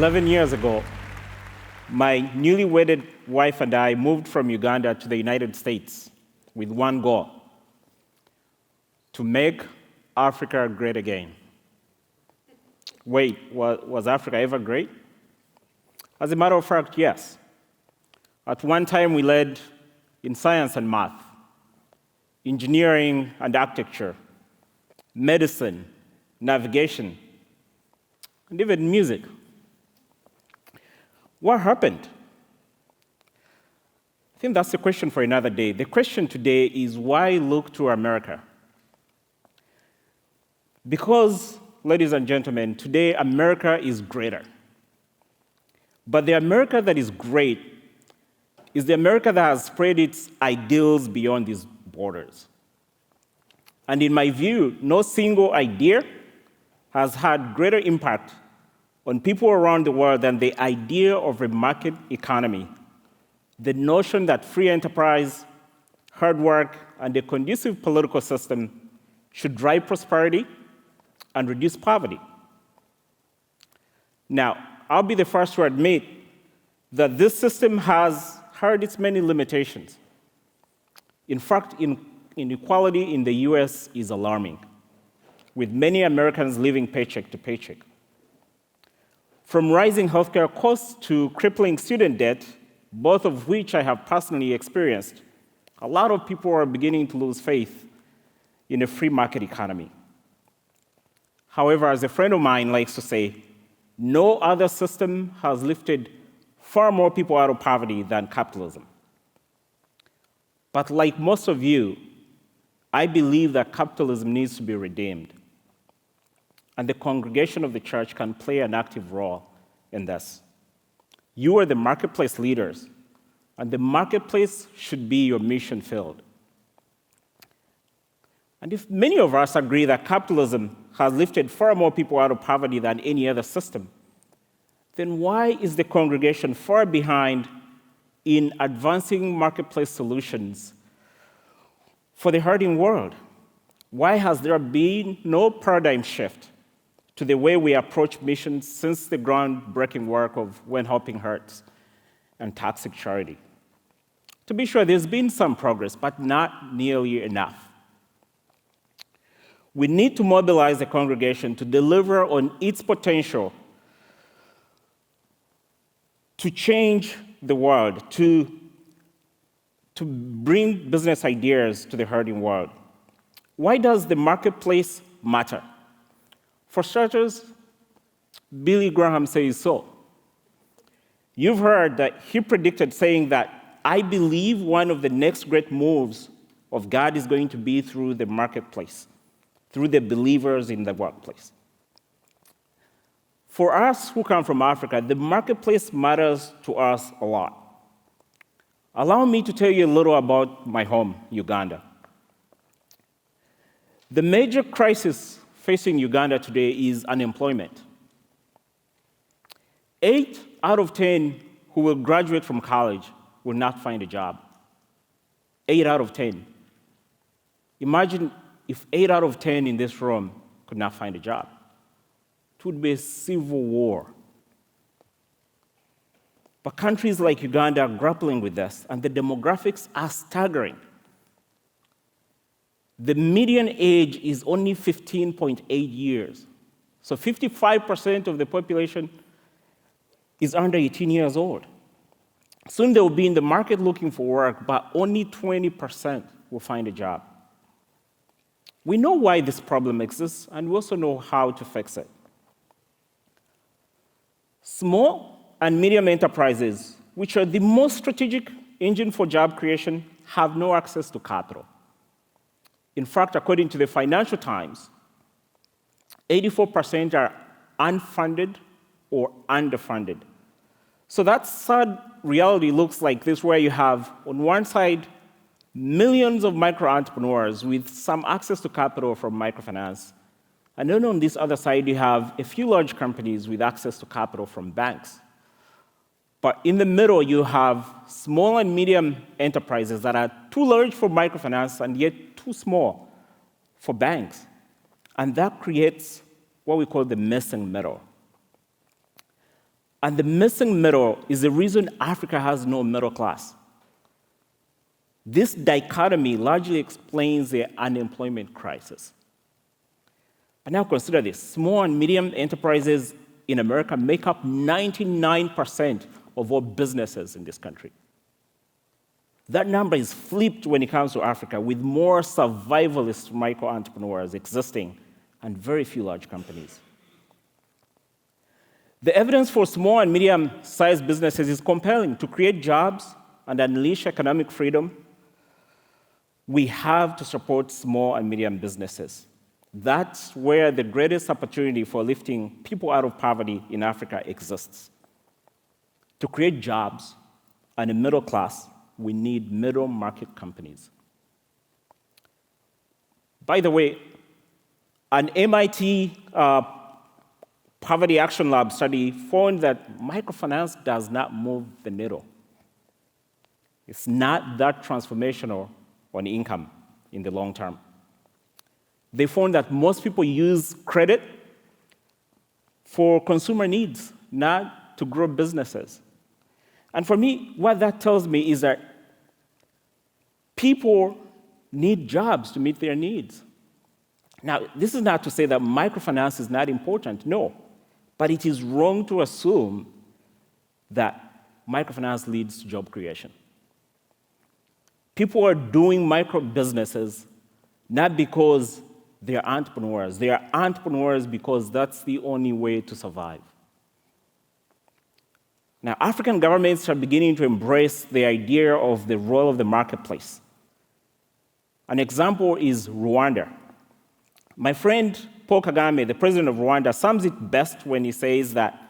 11 years ago, my newly wedded wife and I moved from Uganda to the United States with one goal: to make Africa great again. Wait, was Africa ever great? As a matter of fact, yes. At one time, we led in science and math, engineering and architecture, medicine, navigation, and even music. What happened? I think that's a question for another day. The question today is, why look to America? Because, ladies and gentlemen, today America is greater. But the America that is great is the America that has spread its ideals beyond these borders. And in my view, no single idea has had greater impact on people around the world than the idea of a market economy, the notion that free enterprise, hard work, and a conducive political system should drive prosperity and reduce poverty. Now, I'll be the first to admit that this system has had its many limitations. In fact, inequality in the US is alarming, with many Americans living paycheck to paycheck. From rising healthcare costs to crippling student debt, both of which I have personally experienced, a lot of people are beginning to lose faith in a free market economy. However, as a friend of mine likes to say, no other system has lifted far more people out of poverty than capitalism. But like most of you, I believe that capitalism needs to be redeemed. And the congregation of the church can play an active role in this. You are the marketplace leaders, and the marketplace should be your mission field. And if many of us agree that capitalism has lifted far more people out of poverty than any other system, then why is the congregation far behind in advancing marketplace solutions for the hurting world? Why has there been no paradigm shift to the way we approach missions since the groundbreaking work of When Helping Hurts and Toxic Charity? To be sure, there's been some progress, but not nearly enough. We need to mobilize the congregation to deliver on its potential to change the world, to bring business ideas to the hurting world. Why does the marketplace matter? For starters, Billy Graham says so. You've heard that he predicted saying that, I believe one of the next great moves of God is going to be through the marketplace, through the believers in the workplace. For us who come from Africa, the marketplace matters to us a lot. Allow me to tell you a little about my home, Uganda. The major crisis facing Uganda today is unemployment. 8 out of 10 who will graduate from college will not find a job. 8 out of 10. Imagine if 8 out of 10 in this room could not find a job. It would be a civil war. But countries like Uganda are grappling with this, and the demographics are staggering. The median age is only 15.8 years. So 55% of the population is under 18 years old. Soon they will be in the market looking for work, but only 20% will find a job. We know why this problem exists, and we also know how to fix it. Small and medium enterprises, which are the most strategic engine for job creation, have no access to capital. In fact, according to the Financial Times, 84% are unfunded or underfunded. So that sad reality looks like this, where you have, on one side, millions of micro-entrepreneurs with some access to capital from microfinance. And then on this other side, you have a few large companies with access to capital from banks. But in the middle, you have small and medium enterprises that are too large for microfinance and yet too small for banks. And that creates what we call the missing middle. And the missing middle is the reason Africa has no middle class. This dichotomy largely explains the unemployment crisis. But now consider this. Small and medium enterprises in America make up 99% of all businesses in this country. That number is flipped when it comes to Africa, with more survivalist micro-entrepreneurs existing and very few large companies. The evidence for small and medium-sized businesses is compelling. To create jobs and unleash economic freedom, we have to support small and medium businesses. That's where the greatest opportunity for lifting people out of poverty in Africa exists. To create jobs and a middle class, we need middle market companies. By the way, an MIT Poverty Action Lab study found that microfinance does not move the needle. It's not that transformational on income in the long term. They found that most people use credit for consumer needs, not to grow businesses. And for me, what that tells me is that people need jobs to meet their needs. Now, this is not to say that microfinance is not important, no. But it is wrong to assume that microfinance leads to job creation. People are doing micro businesses not because they are entrepreneurs. They are entrepreneurs because that's the only way to survive. Now, African governments are beginning to embrace the idea of the role of the marketplace. An example is Rwanda. My friend Paul Kagame, the president of Rwanda, sums it best when he says that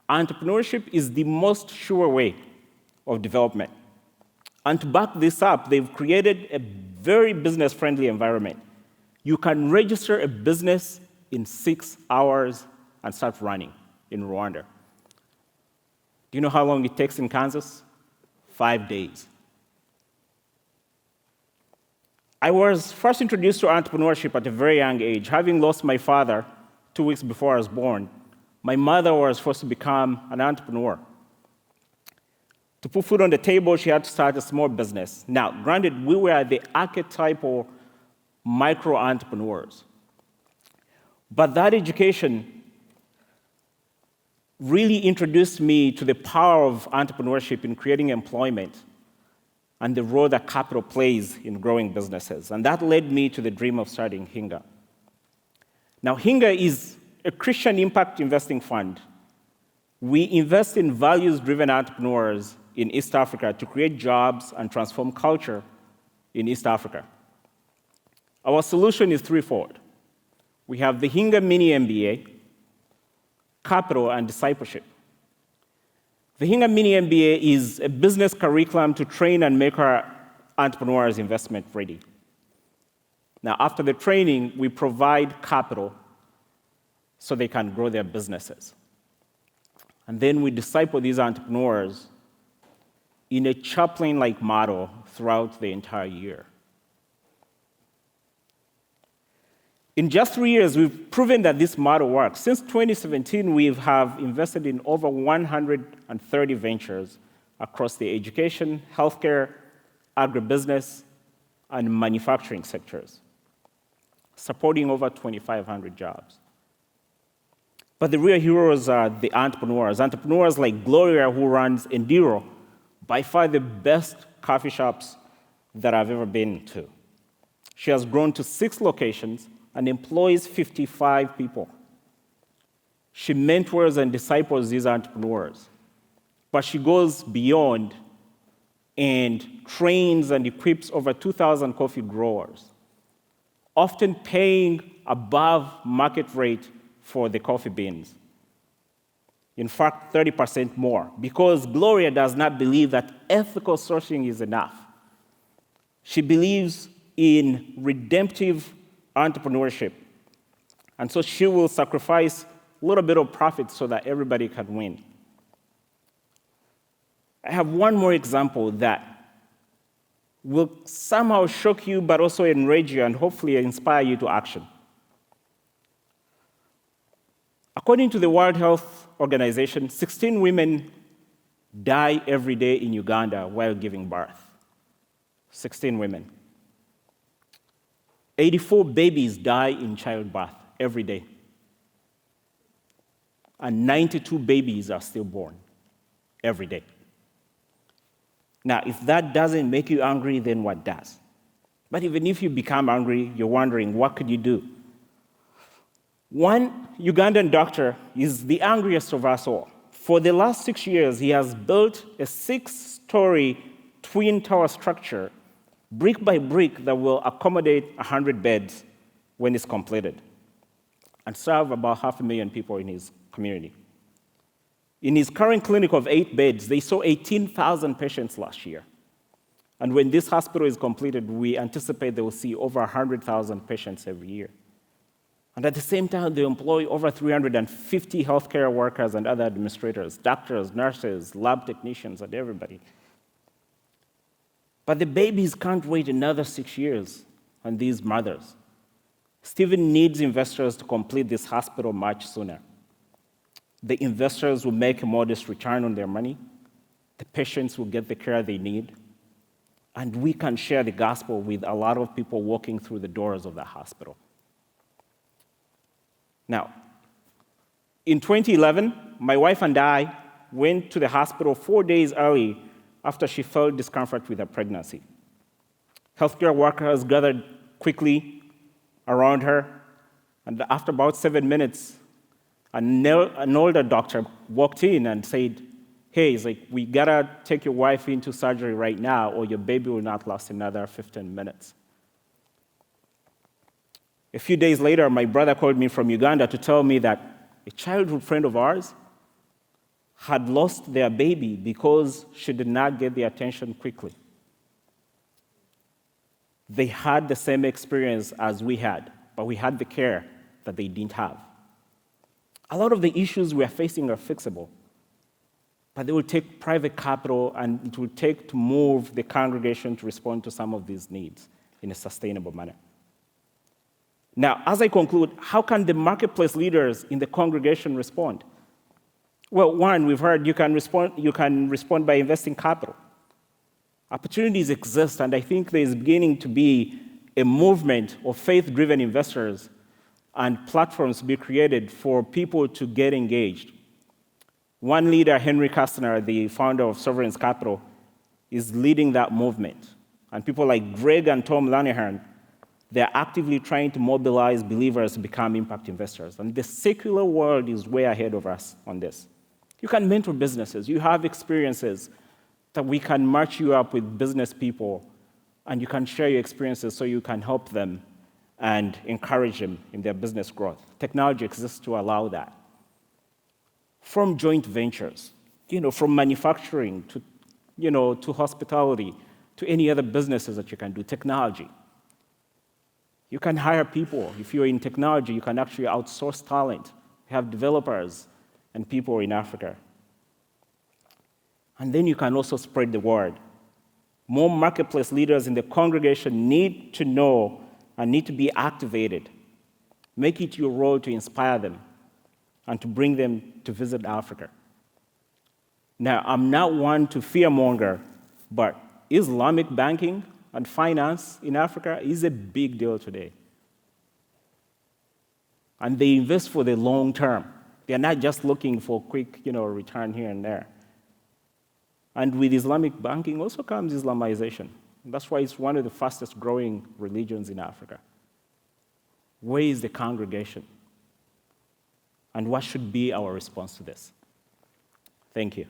entrepreneurship is the most sure way of development. And to back this up, they've created a very business-friendly environment. You can register a business in 6 hours and start running in Rwanda. Do you know how long it takes in Kansas? 5 days. I was first introduced to entrepreneurship at a very young age. Having lost my father 2 weeks before I was born, my mother was forced to become an entrepreneur. To put food on the table, she had to start a small business. Now, granted, we were the archetypal micro-entrepreneurs. But that education really introduced me to the power of entrepreneurship in creating employment and the role that capital plays in growing businesses. And that led me to the dream of starting Hinga. Now, Hinga is a Christian impact investing fund. We invest in values-driven entrepreneurs in East Africa to create jobs and transform culture in East Africa. Our solution is threefold. We have the Hinga Mini MBA, capital, and discipleship. The Hinga Mini MBA is a business curriculum to train and make our entrepreneurs investment ready. Now, after the training, we provide capital so they can grow their businesses. And then we disciple these entrepreneurs in a chaplain-like model throughout the entire year. In just 3 years, we've proven that this model works. Since 2017, we have invested in over 130 ventures across the education, healthcare, agribusiness, and manufacturing sectors, supporting over 2,500 jobs. But the real heroes are the entrepreneurs. Entrepreneurs like Gloria, who runs Endiro, by far the best coffee shops that I've ever been to. She has grown to 6 locations and employs 55 people. She mentors and disciples these entrepreneurs, but she goes beyond and trains and equips over 2,000 coffee growers, often paying above market rate for the coffee beans. In fact, 30% more, because Gloria does not believe that ethical sourcing is enough. She believes in redemptive entrepreneurship, and so she will sacrifice a little bit of profit so that everybody can win. I have one more example that will somehow shock you, but also enrage you and hopefully inspire you to action. According to the World Health Organization, 16 women die every day in Uganda while giving birth. 16 women. 84 babies die in childbirth every day. And 92 babies are stillborn every day. Now, if that doesn't make you angry, then what does? But even if you become angry, you're wondering, what could you do? One Ugandan doctor is the angriest of us all. For the last 6 years, he has built a 6-story twin tower structure, brick by brick, that will accommodate 100 beds when it's completed and serve about 500,000 people in his community. In his current clinic of 8 beds, they saw 18,000 patients last year. And when this hospital is completed, we anticipate they will see over 100,000 patients every year. And at the same time, they employ over 350 healthcare workers and other administrators, doctors, nurses, lab technicians, and everybody. But the babies can't wait another 6 years on these mothers. Stephen needs investors to complete this hospital much sooner. The investors will make a modest return on their money. The patients will get the care they need. And we can share the gospel with a lot of people walking through the doors of the hospital. Now, in 2011, my wife and I went to the hospital 4 days early after she felt discomfort with her pregnancy. Healthcare workers gathered quickly around her, and after about 7 minutes, an older doctor walked in and said, hey, it's like, we gotta take your wife into surgery right now, or your baby will not last another 15 minutes. A few days later, my brother called me from Uganda to tell me that a childhood friend of ours had lost their baby because she did not get the attention quickly. They had the same experience as we had, but we had the care that they didn't have. A lot of the issues we are facing are fixable, but they will take private capital, and it will take to move the congregation to respond to some of these needs in a sustainable manner. Now, as I conclude, how can the marketplace leaders in the congregation respond? Well, one, we've heard you can respond by investing capital. Opportunities exist, and I think there is beginning to be a movement of faith-driven investors and platforms to be created for people to get engaged. One leader, Henry Kastner, the founder of Sovereign's Capital, is leading that movement. And people like Greg and Tom Lanihan, they're actively trying to mobilize believers to become impact investors. And the secular world is way ahead of us on this. You can mentor businesses. You have experiences that we can match you up with business people, and you can share your experiences so you can help them and encourage them in their business growth. Technology exists to allow that. From joint ventures, from manufacturing to hospitality, to any other businesses that you can do, technology. You can hire people. If you're in technology, you can actually outsource talent. You have developers and people in Africa. And then you can also spread the word. More marketplace leaders in the congregation need to know and need to be activated. Make it your role to inspire them and to bring them to visit Africa. Now, I'm not one to fearmonger, but Islamic banking and finance in Africa is a big deal today. And they invest for the long term. They're not just looking for quick, return here and there. And with Islamic banking also comes Islamization. That's why it's one of the fastest growing religions in Africa. Where is the congregation? And what should be our response to this? Thank you.